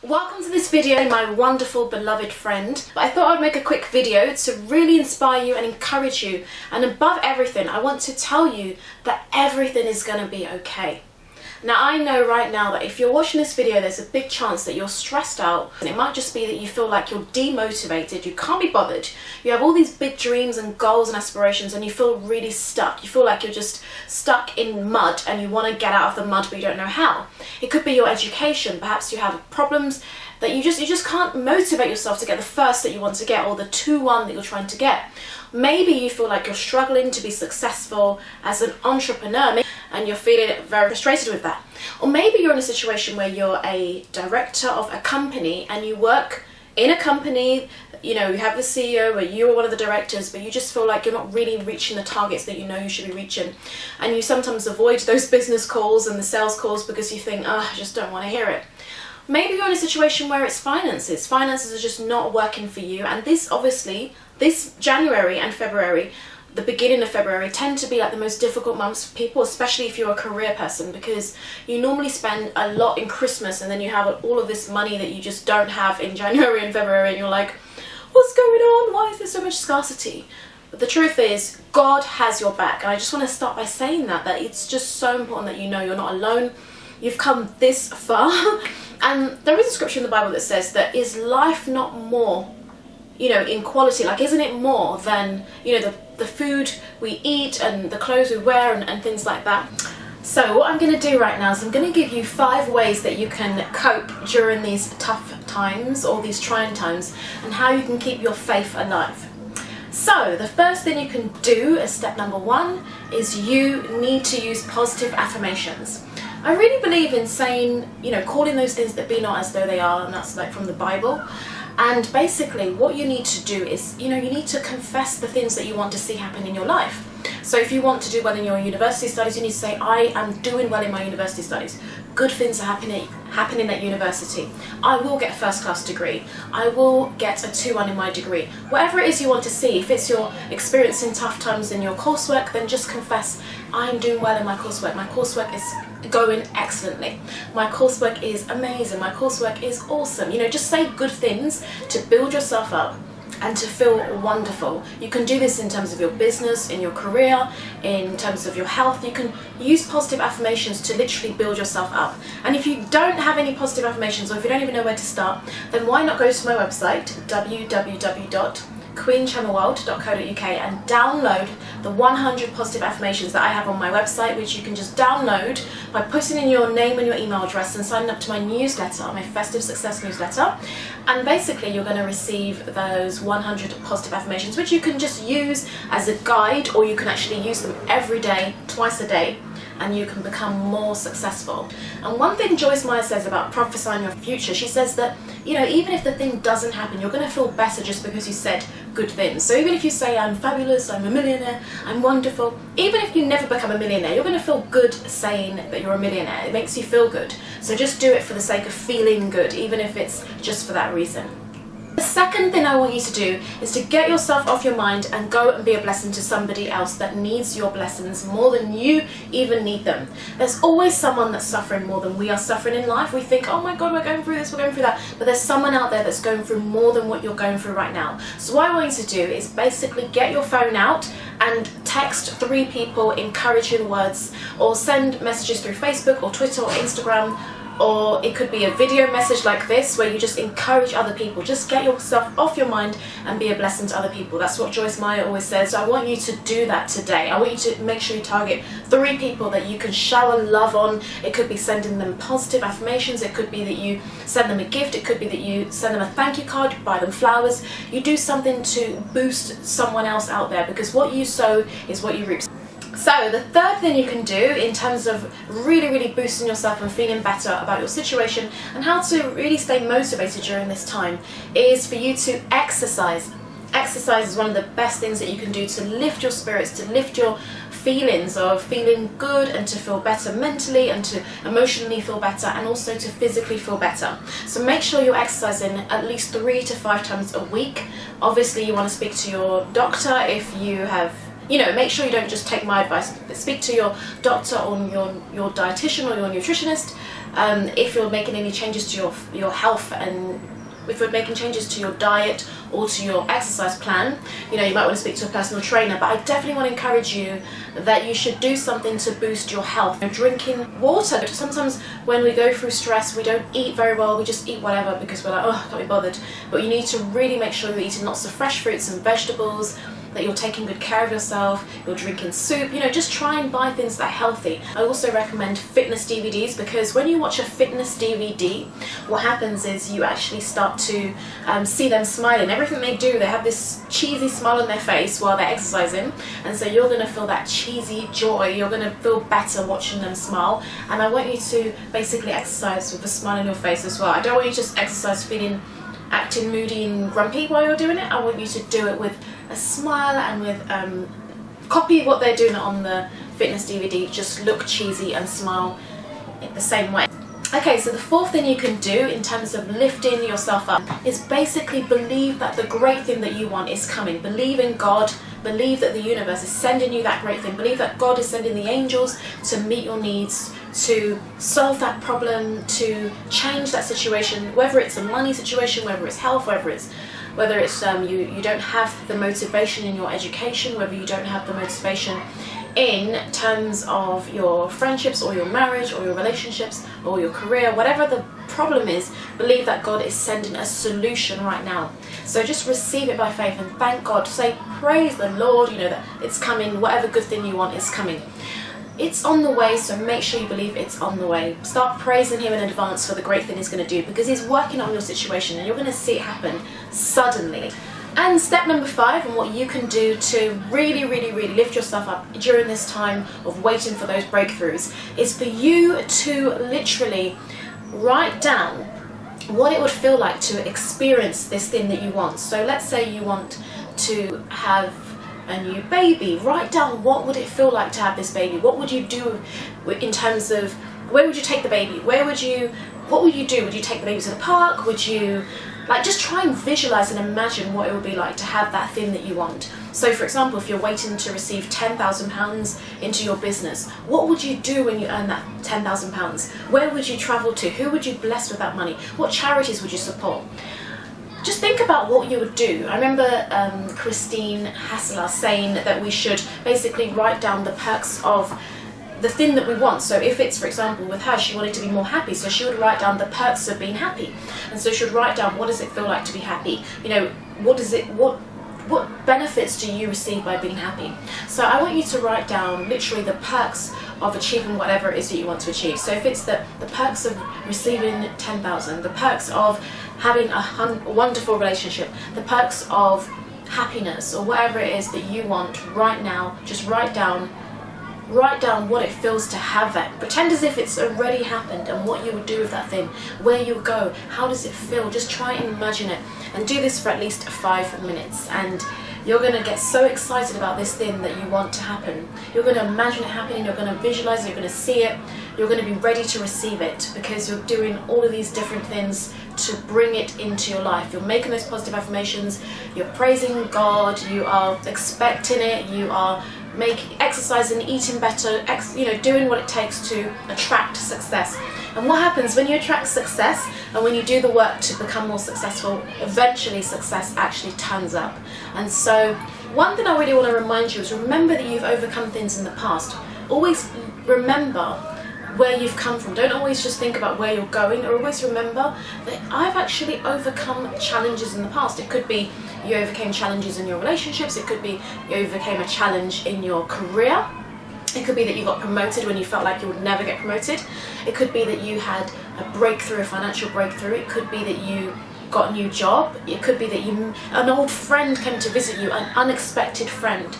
Welcome to this video, my wonderful beloved friend. I thought I'd make a quick video to really inspire you and encourage you, and above everything I want to tell you that everything is going to be okay. Now I know right now that if you're watching this video there's a big chance that you're stressed out, and it might just be that you feel like you're demotivated, you can't be bothered, you have all these big dreams and goals and aspirations and you feel really stuck. You feel like you're just stuck in mud and you want to get out of the mud but you don't know how. It could be your education, perhaps you have problems that you just can't motivate yourself to get the first that you want to get or the 2-1 that you're trying to get. Maybe you feel like you're struggling to be successful as an entrepreneur and you're feeling very frustrated with that. Or maybe you're in a situation where you're a director of a company and you work in a company, you know, you have the CEO or you're one of the directors, but you just feel like you're not really reaching the targets that you know you should be reaching. And you sometimes avoid those business calls and the sales calls because you think, oh, I just don't want to hear it. Maybe you're in a situation where it's finances. Finances are just not working for you, and this January and February, the beginning of February, tend to be like the most difficult months for people, especially if you're a career person, because you normally spend a lot in Christmas and then you have all of this money that you just don't have in January and February, and you're like, what's going on? Why is there so much scarcity? But the truth is, God has your back, and I just want to start by saying that it's just so important that you know you're not alone. You've come this far. And there is a scripture in the Bible that says that is life not more, you know, in quality, like isn't it more than, you know, the food we eat and the clothes we wear and things like that. So what I'm going to do right now is I'm going to give you 5 ways that you can cope during these tough times or these trying times, and how you can keep your faith alive. So the first thing you can do as step number 1 is you need to use positive affirmations. I really believe in saying, you know, calling those things that be not as though they are, and that's like from the Bible. And basically what you need to do is, you know, you need to confess the things that you want to see happen in your life. So if you want to do well in your university studies, you need to say, I am doing well in my university studies. Good things are happening at university. I will get a first-class degree. I will get a 2-1 in my degree. Whatever it is you want to see, if it's you're experiencing tough times in your coursework, then just confess, I'm doing well in my coursework. My coursework is going excellently. My coursework is amazing. My coursework is awesome. You know, just say good things to build yourself up and to feel wonderful. You can do this in terms of your business, in your career, in terms of your health. You can use positive affirmations to literally build yourself up. And if you don't have any positive affirmations, or if you don't even know where to start, then why not go to my website, www.queenchannelworld.co.uk, and download the 100 positive affirmations that I have on my website, which you can just download by putting in your name and your email address and signing up to my newsletter, my Festive Success newsletter. And basically you're going to receive those 100 positive affirmations, which you can just use as a guide, or you can actually use them every day, twice a day, and you can become more successful. And one thing Joyce Meyer says about prophesying your future, she says that, you know, even if the thing doesn't happen, you're going to feel better just because you said good things. So even if you say, I'm fabulous, I'm a millionaire, I'm wonderful, even if you never become a millionaire, you're going to feel good saying that you're a millionaire. It makes you feel good. So just do it for the sake of feeling good, even if it's just for that reason. The second thing I want you to do is to get yourself off your mind and go and be a blessing to somebody else that needs your blessings more than you even need them. There's always someone that's suffering more than we are suffering in life. We think, oh my God, we're going through this, we're going through that. But there's someone out there that's going through more than what you're going through right now. So what I want you to do is basically get your phone out and text 3 people encouraging words, or send messages through Facebook or Twitter or Instagram. Or it could be a video message like this where you just encourage other people. Just get yourself off your mind and be a blessing to other people. That's what Joyce Meyer always says. So I want you to do that today. I want you to make sure you target 3 people that you can shower love on. It could be sending them positive affirmations. It could be that you send them a gift. It could be that you send them a thank you card, buy them flowers. You do something to boost someone else out there, because what you sow is what you reap. So the third thing you can do in terms of really boosting yourself and feeling better about your situation and how to really stay motivated during this time is for you to exercise. Exercise is one of the best things that you can do to lift your spirits, to lift your feelings of feeling good, and to feel better mentally, and to emotionally feel better, and also to physically feel better. So make sure you're exercising at least 3 to 5 times a week. Obviously you want to speak to your doctor if you have, you know, make sure you don't just take my advice. Speak to your doctor or your dietitian or your nutritionist if you're making any changes to your health, and if you're making changes to your diet or to your exercise plan, you know, you might want to speak to a personal trainer. But I definitely want to encourage you that you should do something to boost your health. Drinking water. Sometimes when we go through stress, we don't eat very well, we just eat whatever because we're like, oh, I can't be bothered. But you need to really make sure you're eating lots of fresh fruits and vegetables, that you're taking good care of yourself, you're drinking soup, you know, just try and buy things that are healthy. I also recommend fitness DVDs, because when you watch a fitness DVD, what happens is you actually start to see them smiling. Everything they do, they have this cheesy smile on their face while they're exercising, and so you're going to feel that cheesy joy, you're going to feel better watching them smile. And I want you to basically exercise with a smile on your face as well. I don't want you to just exercise acting moody and grumpy while you're doing it. I want you to do it with a smile and with copy what they're doing on the fitness DVD, just look cheesy and smile in the same way. Okay, so the fourth thing you can do in terms of lifting yourself up is basically believe that the great thing that you want is coming. Believe in God, believe that the universe is sending you that great thing, believe that God is sending the angels to meet your needs, to solve that problem, to change that situation, whether it's a money situation, whether it's health, whether it's you don't have the motivation in your education, whether you don't have the motivation in terms of your friendships or your marriage or your relationships or your career, whatever the problem is, believe that God is sending a solution right now. So just receive it by faith and thank God. Say, praise the Lord, you know, that it's coming, whatever good thing you want is coming. It's on the way, so make sure you believe it's on the way. Start praising Him in advance for the great thing He's going to do, because He's working on your situation and you're going to see it happen suddenly. And step number 5, and what you can do to really lift yourself up during this time of waiting for those breakthroughs, is for you to literally write down what it would feel like to experience this thing that you want. So let's say you want to have a new baby. Write down, what would it feel like to have this baby? What would you do in terms of, where would you take the baby? What would you do? Would you take the baby to the park? Would you, like, just try and visualize and imagine what it would be like to have that thing that you want. So for example, if you're waiting to receive £10,000 into your business, what would you do when you earn that £10,000? Where would you travel to? Who would you bless with that money? What charities would you support? Just think about what you would do. I remember Christine Hassler saying that we should basically write down the perks of the thing that we want. So if it's, for example, with her, she wanted to be more happy, so she would write down the perks of being happy. And so she would write down, what does it feel like to be happy? You know, what benefits do you receive by being happy? So I want you to write down literally the perks of achieving whatever it is that you want to achieve. So if it's the perks of receiving 10,000, the perks of having a wonderful relationship, the perks of happiness, or whatever it is that you want right now, just write down what it feels to have that. Pretend as if it's already happened and what you would do with that thing, where you would go, how does it feel? Just try and imagine it, and do this for at least 5 minutes, and you're going to get so excited about this thing that you want to happen. You're going to imagine it happening, you're going to visualize it, you're going to see it, you're going to be ready to receive it, because you're doing all of these different things to bring it into your life. You're making those positive affirmations, you're praising God, you are expecting it, you are exercising, eating better, doing what it takes to attract success. And what happens when you attract success and when you do the work to become more successful, eventually success actually turns up. And so one thing I really want to remind you is, remember that you've overcome things in the past. Always remember where you've come from. Don't always just think about where you're going, or always remember that I've actually overcome challenges in the past. It could be you overcame challenges in your relationships, it could be you overcame a challenge in your career, it could be that you got promoted when you felt like you would never get promoted, it could be that you had a breakthrough, a financial breakthrough, it could be that you got a new job, it could be that an old friend came to visit you, an unexpected friend.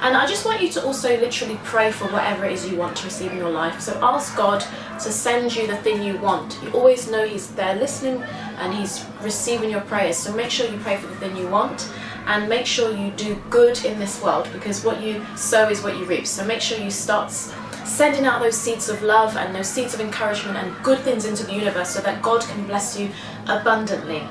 And I just want you to also literally pray for whatever it is you want to receive in your life. So ask God to send you the thing you want. You always know He's there listening and He's receiving your prayers. So make sure you pray for the thing you want, and make sure you do good in this world, because what you sow is what you reap. So make sure you start sending out those seeds of love and those seeds of encouragement and good things into the universe, so that God can bless you abundantly.